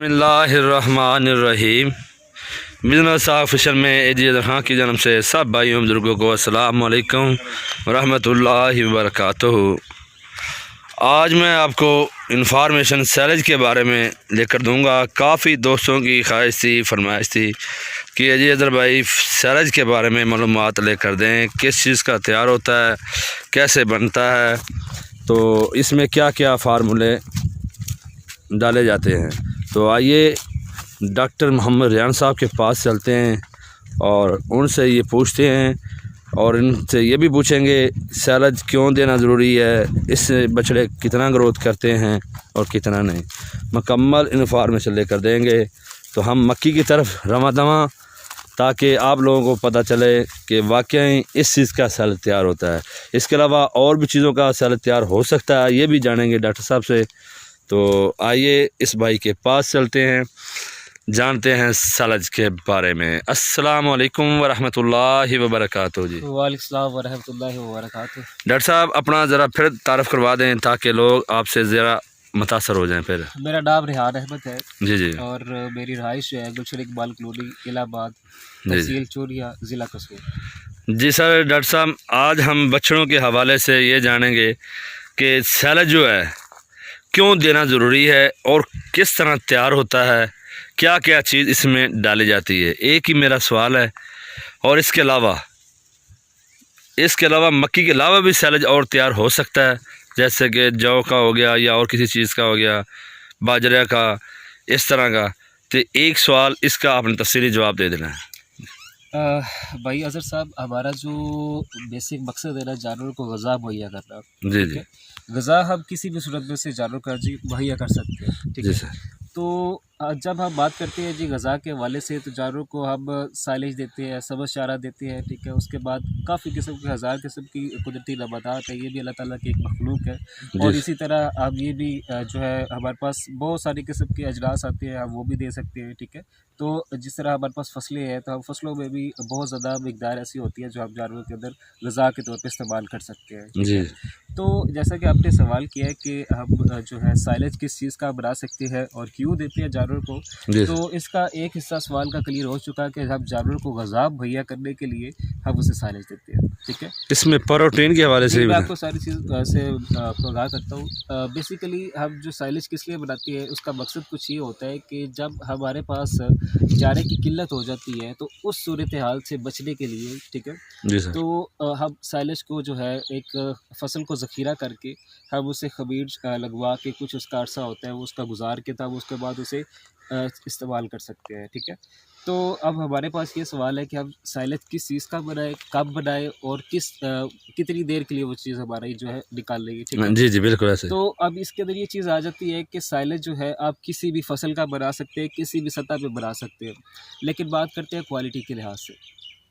बिस्मिल्लाहिर्रहमानिर्रहीम। Business officer में एजीज़ खां की जन्म से सब भाइयों बुजुर्गों को अस्सलाम वालेकुम रहमतुल्लाहि व बरकातुहू। आज मैं आपको इंफॉर्मेशन सैलज के बारे में लेकर दूंगा। काफ़ी दोस्तों की ख्वाहिश थी, फरमाइश थी कि अजीज़ भाई सैलज के बारे में मालूमात लेकर दें, किस चीज़ का तैयार होता है, कैसे बनता है, तो इसमें क्या क्या फार्मूले डाले जाते हैं। तो आइए डॉक्टर मोहम्मद रियान साहब के पास चलते हैं और उनसे ये पूछते हैं और इनसे ये भी पूछेंगे सैलज क्यों देना ज़रूरी है, इससे बछड़े कितना ग्रोथ करते हैं और कितना नहीं। मुकम्मल इन्फॉर्मेशन लेकर देंगे। तो हम मक्की की तरफ रवा दवा, ताकि आप लोगों को पता चले कि वाकई इस चीज़ का सैलज तैयार होता है। इसके अलावा और भी चीज़ों का सैलज तैयार हो सकता है, ये भी जानेंगे डॉक्टर साहब से। तो आइए इस भाई के पास चलते हैं, जानते हैं सैलज के बारे में। अस्सलाम वालेकुम वरहमतुल्लाहि वबरकातुहू जी। वालेकुम सलाम वरहमतुल्लाहि वबरकातुहू। डॉक्टर साहब अपना ज़रा फिर तारफ़ करवा दें ताकि लोग आपसे ज़रा मुतासर हो जाएं। फिर मेरा नाम रेहान अहमद है जी जी और मेरी रहाइश है गुलशन इकबाल कॉलोनी इलाहाबाद, तहसील चोरिया, ज़िला कसूर। जी सर। डॉक्टर साहब आज हम बछड़ों के हवाले से ये जानेंगे कि सैलज जो है क्यों देना ज़रूरी है और किस तरह तैयार होता है, क्या क्या चीज़ इसमें डाली जाती है। एक ही मेरा सवाल है। और इसके अलावा मक्की के अलावा भी सैलज और तैयार हो सकता है, जैसे कि जौ का हो गया या और किसी चीज़ का हो गया, बाजरे का, इस तरह का। तो एक सवाल इसका आपने तफसीली जवाब दे देना है। भाई अज़हर साहब, हमारा जो बेसिक मकसद है ना, जानवर को ग़ज़ा मुहैया करना। जी जी। ग़ज़ा हम किसी भी सूरत में से जानवर का जी मुहैया कर सकते हैं, ठीक है सर। तो जब हम बात करते हैं जी ग़ज़ा के हवाले से, तो जानवरों को हम साइलेज देते हैं, सब्ज़ चारा देते हैं, ठीक है। उसके बाद काफ़ी किस्म के हज़ार किस्म की कुदरती नबातात है, ये भी अल्लाह ताला की एक मखलूक है। और इसी तरह अब ये भी जो है हमारे पास बहुत सारी किस्म के अजनास आते हैं, हम वो भी दे सकते हैं, ठीक है। तो जिस तरह हमारे पास फसलें हैं, तो हम फसलों में भी बहुत ज़्यादा मिकदार ऐसी होती है जो हम जानवरों के अंदर ग़ज़ा के तौर पे इस्तेमाल कर सकते हैं, ठीक है। तो जैसा कि आपने सवाल किया है कि हम जो है साइलेज किस चीज़ का बना सकते हैं और क्यों देते हैं जानवर को, तो इसका एक हिस्सा सवाल का क्लियर हो चुका है कि हम जानवर को ग़ज़ा मुहैया करने के लिए हम उसे साइलेज देते हैं, ठीक है। इसमें प्रोटीन के हवाले से मैं आपको सारी चीज़ से आपको आगाह करता हूँ। बेसिकली हम जो साइलेज किस लिए बनाती है, उसका मकसद कुछ ये होता है कि जब हमारे पास चारे की किल्लत हो जाती है, तो उस सूरत हाल से बचने के लिए, ठीक है, तो हम साइलेज को जो है एक फसल को ज़ख़ीरा करके हम उसे खमीर लगवा के कुछ उसका अरसा होता है वो उसका गुजार के तब उसके बाद उसे इस्तेमाल कर सकते हैं, ठीक है। तो अब हमारे पास ये सवाल है कि हम साइलेज किस चीज़ का बनाए, कब बनाए और कितनी देर के लिए वो चीज़ हमारा जो है निकाल लेगी, ठीक है। जी जी बिल्कुल ऐसे। तो अब इसके अंदर ये चीज़ आ जाती है कि साइलेज जो है आप किसी भी फसल का बना सकते हैं, किसी भी सतह पे बना सकते हैं, लेकिन बात करते हैं क्वालिटी के लिहाज से,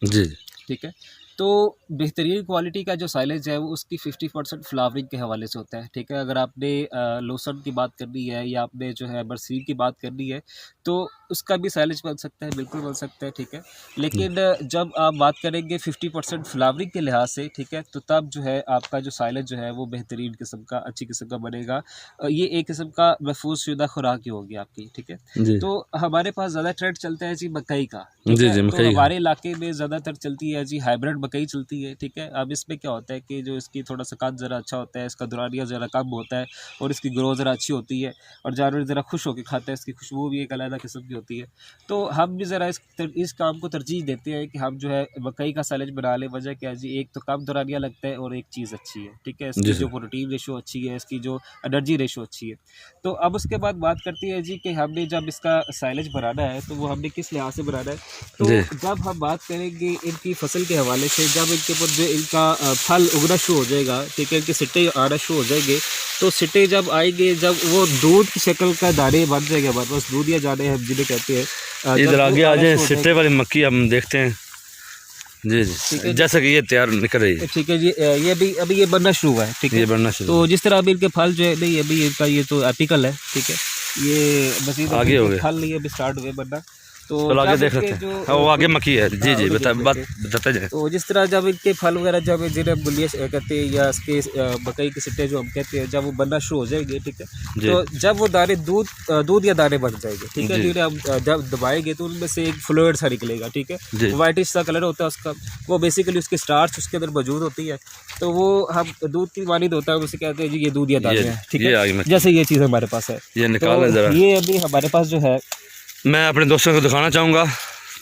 जी ठीक है। तो बेहतरीन क्वालिटी का जो साइलेज है वो उसकी 50% फ्लावरिंग के हवाले से होता है, ठीक है। अगर आपने लोसन की बात करनी है या आपने जो है बरसीम की बात करनी है, तो उसका भी साइलेज बन सकता है, बिल्कुल बन सकता है, ठीक है। लेकिन जब आप बात करेंगे 50% फ्लावरिंग के लिहाज से, ठीक है, तो तब जो है आपका जो साइलेज जो है वो बेहतरीन किस्म का, अच्छी किस्म का बनेगा। ये एक किस्म का महफूज शुदा खुराक ही होगी आपकी, ठीक है। तो हमारे पास ज़्यादा ट्रेंड चलता है जी मकई का, ठीक है। तो हमारे इलाके में ज़्यादातर चलती है जी हाइब्रिड मकई चलती है, ठीक है। अब इसमें क्या होता है कि जो इसकी थोड़ा सा कद ज़रा अच्छा होता है, इसका दुरानिया ज़रा कम होता है और इसकी ग्रोथ ज़रा अच्छी होती है और जानवर ज़रा खुश होकर खाता है, इसकी खुशबू भी एक अलग किस्म की होती है। तो हम भी ज़रा इस काम को तरजीह देते हैं कि हम जो है मकई का साइलेज बना लें। वजह क्या है जी, एक तो कम दुरानिया लगता है और एक चीज़ अच्छी है, ठीक है। इसकी जो प्रोटीन रेशो अच्छी है, इसकी जो एनर्जी रेशो अच्छी है। तो अब उसके बाद बात करती है जी कि हमने जब इसका साइलेज बनाना है तो वो हमने किस लिहाज से बनाना है। तो जब हम बात करेंगे इनकी फसल के हवाले से, जब इनके ऊपर जो इनका फल उगना शुरू हो जाएगा, ठीक है, इनके सिट्टे आना शुरू हो जाएंगे, तो सिट्टे जब आएंगे, जब वो दूध की शक्ल का दाने बन जाएंगे, हमारे पास दूध या दाने हम जिन्हें कहते हैं, इधर आगे आ जाए, सिट्टे वाली मक्की हम देखते हैं। जी जी, जैसा कि ये तैयार निकल रही है, ठीक है जी। ये भी अभी ये बनना शुरू हुआ है, ठीक है, ये बनना शुरू। तो जिस तरह अभी इनके फल जो है, नहीं अभी इनका ये तो एपिकल है, ठीक है, ये मज़ीद आगे हो गए फल नहीं अभी स्टार्ट हुए बनना। तो आगे जब देख इनके लेते हैं। जो हाँ, वो आगे मक्खी है। जी हाँ, जी, वो बताते जाए। तो जिस तरह जब इनके फल वगैरह जब जिन्हें बुलिया कहते हैं या इसके मकई के सिट्टे जो हम कहते हैं, जब वो बनना शुरू हो जाएंगे, ठीक है, जी। तो जब वो दाने दूध या दाने बन जाएंगे, ठीक है, जी। जिन्हें हम जब दबाएंगे तो उनमें से एक फ्लूइड सा निकलेगा, ठीक जी। है, वाइटिश सा कलर होता है उसका, वो बेसिकली उसकी स्टार्च उसके अंदर मौजूद होती है, तो वो हम दूध की मानिंद होता है, उसे कहते हैं जी ये दूध या दाने हैं, ठीक ये है, आगे मक्खी। जैसे ये चीज़ हमारे पास है। ये तो निकालें ज़रा। ये अभी हमारे पास जो है, मैं अपने दोस्तों को दिखाना चाहूँगा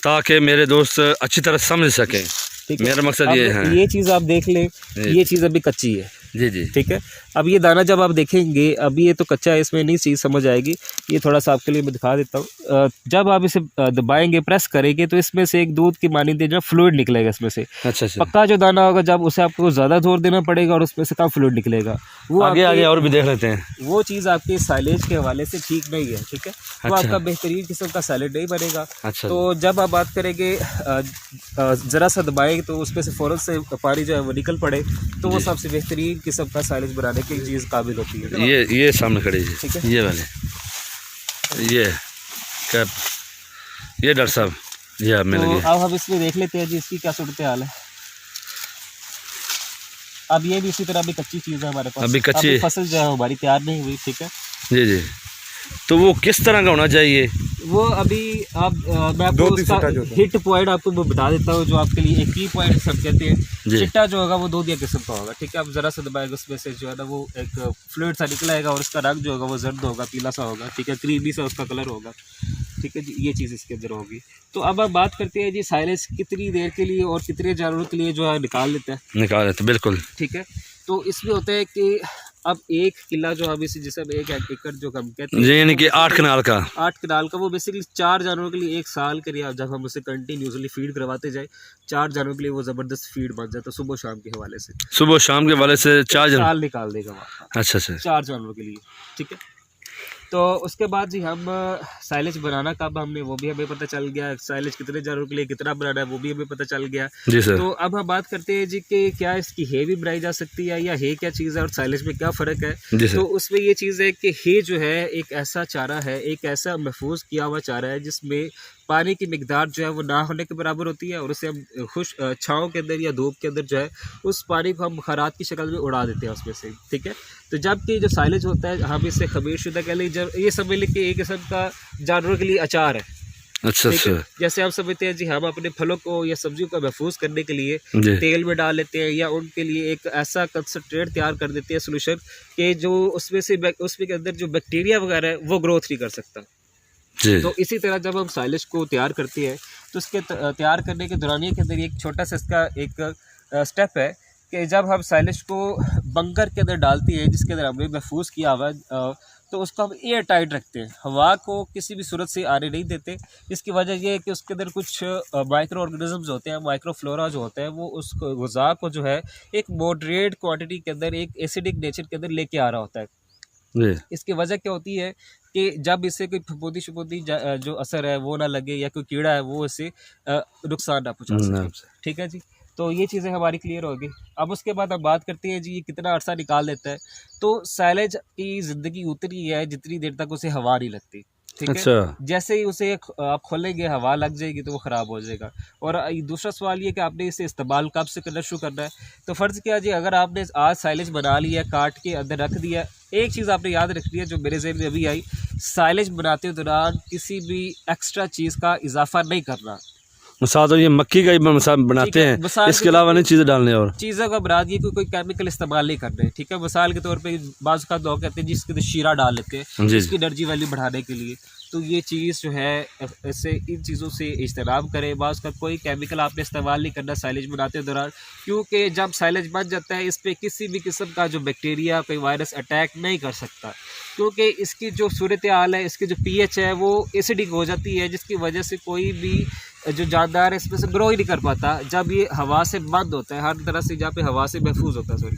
ताकि मेरे दोस्त अच्छी तरह समझ सकें। ठीक है, मेरा मकसद अब ये है। ये चीज़ आप देख लें, ये चीज़ अभी कच्ची है, जी जी। ठीक है। अब ये दाना जब आप देखेंगे, अभी ये तो कच्चा है, इसमें नहीं चीज़ समझ आएगी, ये थोड़ा सा आपके लिए मैं दिखा देता हूँ। जब आप इसे दबाएंगे, प्रेस करेंगे, तो इसमें से एक दूध की मानिंद जो फ्लूइड निकलेगा इसमें से। अच्छा अच्छा। पक्का जो दाना होगा, जब उसे आपको ज़्यादा जोर देना पड़ेगा और उसमें से कम फ्लूइड निकलेगा। वो आगे और भी देख लेते हैं। वो चीज़ आपके साइलेज के हवाले से ठीक नहीं है, ठीक है, वो अच्छा। आपका बेहतरीन किस्म का सैलेड नहीं बनेगा। अच्छा। तो जब आप बात करेंगे ज़रा सा दबाएं तो उसमें से फ़ौरन से पानी जो है वो निकल पड़े, तो वो सबसे बेहतरीन किस्म का साइलेज बनाने की चीज़ काबिल होती है। ये सामने खड़ी है, ठीक है। ये वाले, ये कैप, ये डॉक्टर साहब, ये आप मिल तो गए। अब हम इसमें देख लेते हैं जी इसकी क्या सूरत हाल है। अब ये भी इसी तरह अभी कच्ची चीज़ है हमारे पास, अभी कच्ची फसल जो है हमारी तैयार नहीं हुई, ठीक है। जी जी। तो वो किस तरह का होना चाहिए? वो अभी आप मैं आपको उसका हिट पॉइंट आपको मैं बता देता हूँ, जो आपके लिए एक की पॉइंट सब कहते हैं। चिट्टा जो होगा वो दूधिया किस्म का होगा, ठीक है। आप ज़रा सा दबाएगा, उसमें से जो है ना वो एक फ्लूइड सा निकल आएगा और उसका रंग जो होगा वो जर्द होगा, पीला सा होगा, ठीक है, क्रीमी सा उसका कलर होगा, ठीक है जी। ये चीज़ इसके अंदर होगी। तो अब आप बात करते हैं जी साइलेज कितनी देर के लिए और कितने जानवरों के लिए जो है निकाल लेता है, बिल्कुल, ठीक है। तो इसमें होता है कि अब 1 किला जो हम इसे जैसे 1 एकड़ जो हम कहते हैं, यानी कि 8 कनाल का, 8 कनाल का, वो बेसिकली 4 जानवरों के लिए 1 साल के लिए जब हम उसे कंटिन्यूसली फीड करवाते जाए, 4 जानवरों के लिए वो ज़बरदस्त फीड बन जाता है सुबह शाम के हवाले से। सुबह शाम के वाले से 4 साल निकाल देगा वहाँ। अच्छा अच्छा। 4 जानवरों के लिए, ठीक है। तो उसके बाद जी हम साइलेज बनाना कब हमने वो भी हमें पता चल गया, साइलेज कितने जानवरों के लिए कितना बनाना है वो भी हमें पता चल गया। जी सर। तो अब हम बात करते हैं जी कि क्या इसकी हे भी बनाई जा सकती है या हे क्या चीज़ है और साइलेज में क्या फ़र्क है। जी सर। तो उसमें ये चीज़ है कि हे जो है एक ऐसा चारा है, एक ऐसा महफूज किया हुआ चारा है जिसमें पानी की मिकदार जो है वो ना होने के बराबर होती है और उसे हम खुश छाँव के अंदर या धूप के अंदर जो है उस पानी को हम बुखारात की शक्ल में उड़ा देते हैं उसमें से, ठीक है। तो जबकि जो साइलेज होता है हम इससे खमीरशुदा कह लें, जब ये समझ लें कि एक किस्म का जानवरों के लिए अचार है। अच्छा अच्छा। जैसे हम समझते हैं जी हम अपने फलों को या सब्जियों को महफूज करने के लिए जी। तेल में डाल लेते हैं या उनके लिए एक ऐसा कंसनट्रेट तैयार कर देते हैं सोल्यूशन कि जो उसमें से उसमें के अंदर जो बैक्टीरिया वगैरह है वो ग्रोथ नहीं कर सकता। जी। तो इसी तरह जब हम साइलेज को तैयार करते हैं तो उसके तैयार करने के दौरान के अंदर एक छोटा सा इसका एक स्टेप है कि जब हम साइलेज को बंकर के अंदर डालती है जिसके अंदर हमने महफूज किया हुआ तो उसको हम एयर टाइट रखते हैं, हवा को किसी भी सूरत से आने नहीं देते। इसकी वजह यह है कि उसके अंदर कुछ माइक्रो ऑर्गेनिजम्स होते हैं, माइक्रोफ्लोरा जो होता है वो उस ग़िज़ा को जो है एक मॉडरेट क्वांटिटी के अंदर एक एसिडिक नेचर के अंदर लेके आ रहा होता है। जी। इसकी वजह क्या होती है कि जब इससे कोई फफूंदी शफूंदी जो असर है वो ना लगे या कोई कीड़ा है वो इससे नुकसान ना पहुँचा सके, ठीक है जी। तो ये चीज़ें हमारी क्लियर होगी। अब उसके बाद हम बात करते हैं जी ये कितना अर्सा निकाल देता है। तो साइलेज की ज़िंदगी उतनी है जितनी देर तक उसे हवा नहीं लगती, ठीक है। अच्छा। जैसे ही उसे आप खोलेंगे हवा लग जाएगी तो वो ख़राब हो जाएगा। और दूसरा सवाल ये कि आपने इसे इस्तेमाल कब से करना शुरू करना है। तो फ़र्ज़ किया जी अगर आपने आज साइलेज बना लिया, काट के अंदर रख दिया, एक चीज़ आपने याद रखनी है जो मेरे ज़हन में अभी आई, साइलेज बनाते दौरान किसी भी एक्स्ट्रा चीज़ का इजाफा नहीं करना। मिसाल तो ये मक्की का ही मसाल बनाते हैं, इसके अलावा नहीं चीज़ें डालने और चीज़ों का बराद ये कोई केमिकल इस्तेमाल नहीं करने, ठीक है। मिसाल के तौर पे बाज़ का लोग कहते हैं जिसके शीरा डाल लेते हैं इसकी एनर्जी वैल्यू बढ़ाने के लिए। तो ये चीज़ जो है इससे इन चीज़ों से इज्तनाब करें। बाज़ का कोई केमिकल आपने इस्तेमाल नहीं करना साइलेज बनाते दौरान, क्योंकि जब साइलेज बन जाता है इस पर किसी भी किस्म का जो बैक्टीरिया कोई वायरस अटैक नहीं कर सकता, क्योंकि इसकी जो सूरत हाल है, इसकी जो pH है वो एसिडिक हो जाती है, जिसकी वजह से कोई भी जो जानदार है इसमें से ग्रो ही नहीं कर पाता जब ये हवा से बंद होता है, हर तरह से जहाँ पे हवा से महफूज होता है, सॉरी,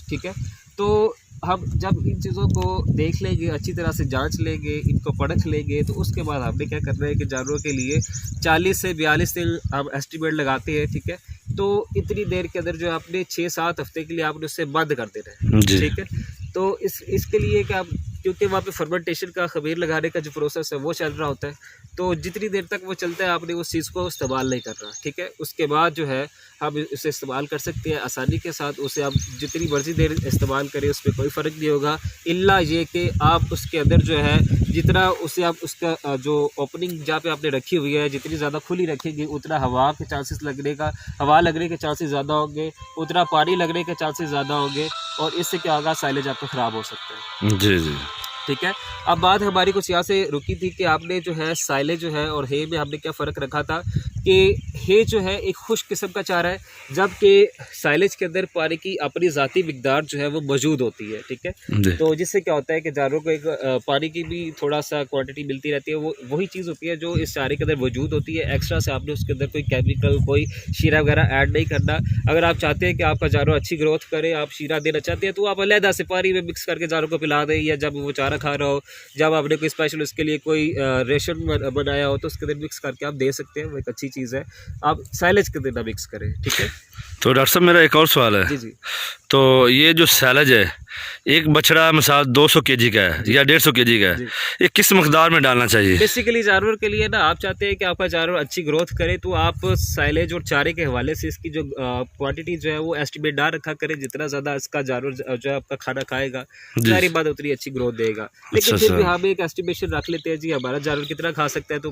ठीक है। तो हम जब इन चीज़ों को देख लेंगे, अच्छी तरह से जांच लेंगे, इनको परख लेंगे, तो उसके बाद हमने क्या करना है कि जानवरों के लिए 40 से 42 दिन हम एस्टिमेट लगाते हैं, ठीक है। तो इतनी देर के अंदर जो आपने 6-7 हफ्ते के लिए आपने उससे बंद कर देना है, ठीक है। तो इसके लिए कि आप क्योंकि वहाँ पे फर्मेंटेशन का खमीर लगाने का जो प्रोसेस है वो चल रहा होता है। तो जितनी देर तक वो चलता है आपने उस चीज़ को इस्तेमाल नहीं करना, ठीक है। उसके बाद जो है आप इसे इस्तेमाल कर सकते हैं आसानी के साथ। उसे आप जितनी मर्ज़ी देर इस्तेमाल करें उस पर कोई फ़र्क नहीं होगा, इल्ला ये कि आप उसके अंदर जो है जितना उसे आप उसका जो ओपनिंग जहाँ पे आपने रखी हुई है जितनी ज़्यादा खुली रखेंगे उतना हवा के चांसेस हवा लगने के चांसेस ज़्यादा होंगे, उतना पानी लगने के चांसेस ज़्यादा होंगे, और इससे क्या होगा, साइलेज आपका ख़राब हो सकता है। जी जी ठीक है। अब बात हमारी कुछ यहाँ से रुकी थी कि आपने जो है साइलेज जो है और हे में हमने क्या फ़र्क रखा था कि हे जो है एक खुश्क किस्म का चारा है, जबकि साइलेज के अंदर पानी की अपनी ज़ाती मिक़दार जो है वो मौजूद होती है, ठीक है। तो जिससे क्या होता है कि जानवरों को एक पानी की भी थोड़ा सा क्वांटिटी मिलती रहती है। वो वही चीज़ होती है जो इस चारे के अंदर मौजूद होती है। एक्स्ट्रा से आपने उसके अंदर कोई केमिकल, कोई शीरा वगैरह ऐड नहीं करना। अगर आप चाहते हैं कि आपका जानवर अच्छी ग्रोथ करे, आप शीरा देना चाहते हैं, तो आप अलहदा से पानी में मिक्स करके जानवर को पिला दें, या जब वो चारा खा रहा हो, जब आपने कोई स्पेशल उसके लिए कोई रेशन बनाया हो तो उसके अंदर मिक्स करके आप दे सकते हैं। वो एक अच्छी चीज़ है। आप साइलेज के अंदर मिक्स करें, ठीक है। तो डॉक्टर साहब मेरा एक और सवाल है। जी जी। तो ये जो साइलेज है, एक बछड़ा मिसाल 200 केजी का है या 150 केजी का है, ये किस मकदार में डालना चाहिए? बेसिकली जानवर के लिए ना, आप चाहते हैं कि आपका जानवर अच्छी ग्रोथ करे तो आप साइलेज और चारे के हवाले से इसकी जो क्वांटिटी जो है वो एस्टिमेट डाल रखा करें। जितना ज़्यादा इसका जानवर जो है आपका खाना खाएगा, सारी बात उतनी अच्छी ग्रोथ देगा। लेकिन फिर भी हम एक एस्टिमेशन रख लेते हैं जी हमारा जानवर कितना खा सकता है, तो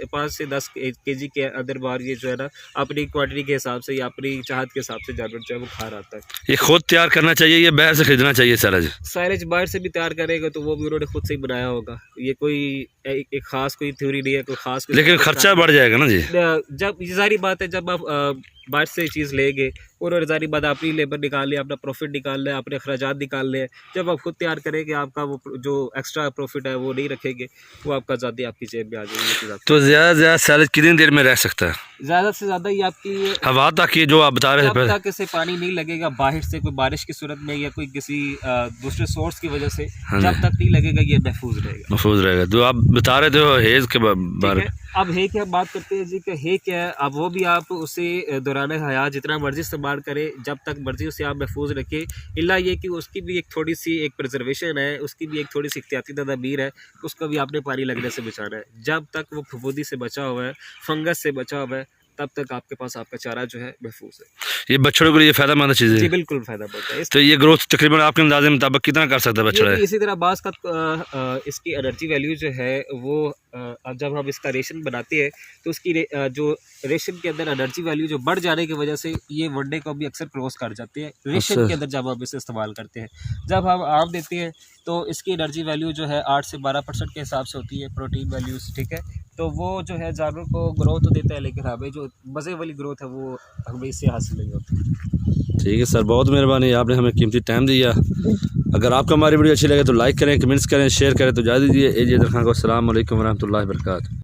5 से 10 केजी के अंदर बार ये जो है ना अपनी क्वांटिटी के हिसाब से या अपनी चाहत के हिसाब से जानवर जो है वो खा रहा था। ये खुद तैयार करना चाहिए या बाहर से खरीदना चाहिए साइलेज? साइलेज बाहर से भी तैयार करेगा तो वो भी उन्होंने खुद से ही बनाया होगा। ये कोई एक खास कोई थ्योरी नहीं है, कोई खास कोई, लेकिन खर्चा बढ़ जाएगा ना जी। जब ये सारी बात है, जब आप बाहर से चीज़ लेंगे और सारी बात अपनी लेबर निकाल लें, अपना प्रॉफिट निकाल लें, अपने अखराजात निकाल लें। जब आप खुद तैयार करेंगे आपका वो जो एक्स्ट्रा प्रॉफिट है वो नहीं रखेंगे, वो आपका ज़्यादा आपकी जेब में आ जाएगी। तो ज़्यादा से ज़्यादा साइलेज कितनी देर में रह सकता है? ज़्यादा से ज़्यादा ये आपकी हवा तक, ये जो आप बता रहे थे पहले, तक इसे पानी नहीं लगेगा बाहर से, कोई बारिश की सूरत में या कोई किसी दूसरे सोर्स की वजह से, जब तक नहीं लगेगा ये महफूज रहेगा। तो आप बता रहे थे हेज के बारे में। अब हे की हम बात करते हैं जी कि हे क्या है। अब वो भी आप उसे दौरान हयात जितना मर्जी इस्तेमाल करें, जब तक मर्जी उसे आप महफूज रखें, इल्ला ये कि उसकी भी एक थोड़ी सी एक प्रिजर्वेशन है, उसकी भी एक थोड़ी सी एहतियाती तदबीर है। उसको भी आपने पानी लगने से बचाना है। जब तक वो फफूंदी से बचा हुआ है, फंगस से बचा हुआ है, तब तक आपके पास आपका चारा जो है महफूज है। ये बछड़ों के लिए फ़ायदेमंद चीज़ है जी, बिल्कुल फ़ायदेमंद है। तो ये ग्रोथ तकरीबन आपके अंदाजे मुताबिक कितना कर सकता है बछड़ा? इसी तरह बास का इसकी एनर्जी वैल्यू जो है वो जब हम इसका रेशन बनाते हैं तो उसकी जो रेशन के अंदर एनर्जी वैल्यू जो बढ़ जाने की वजह से ये वनडे को भी अक्सर क्रॉस कर जाते हैं रेशन के अंदर जब हम इसे इस्तेमाल करते हैं। जब हम आम देते हैं तो इसकी एनर्जी वैल्यू जो है 8 से 12% के हिसाब से होती है, प्रोटीन वैल्यूज़, ठीक है। तो वो जो है जानवर को ग्रोथ तो देता है, लेकिन हमें जो मज़े वाली ग्रोथ है वो हमें इससे हासिल नहीं होती। ठीक है सर, बहुत मेहरबानी, आपने हमें कीमती टाइम दिया। अगर आपको हमारी वीडियो अच्छी लगे तो लाइक करें, कमेंट्स करें, शेयर करें। तो जा दीजिए। अस्सलाम वालेकुम व रहमतुल्लाहि व बरकातहू।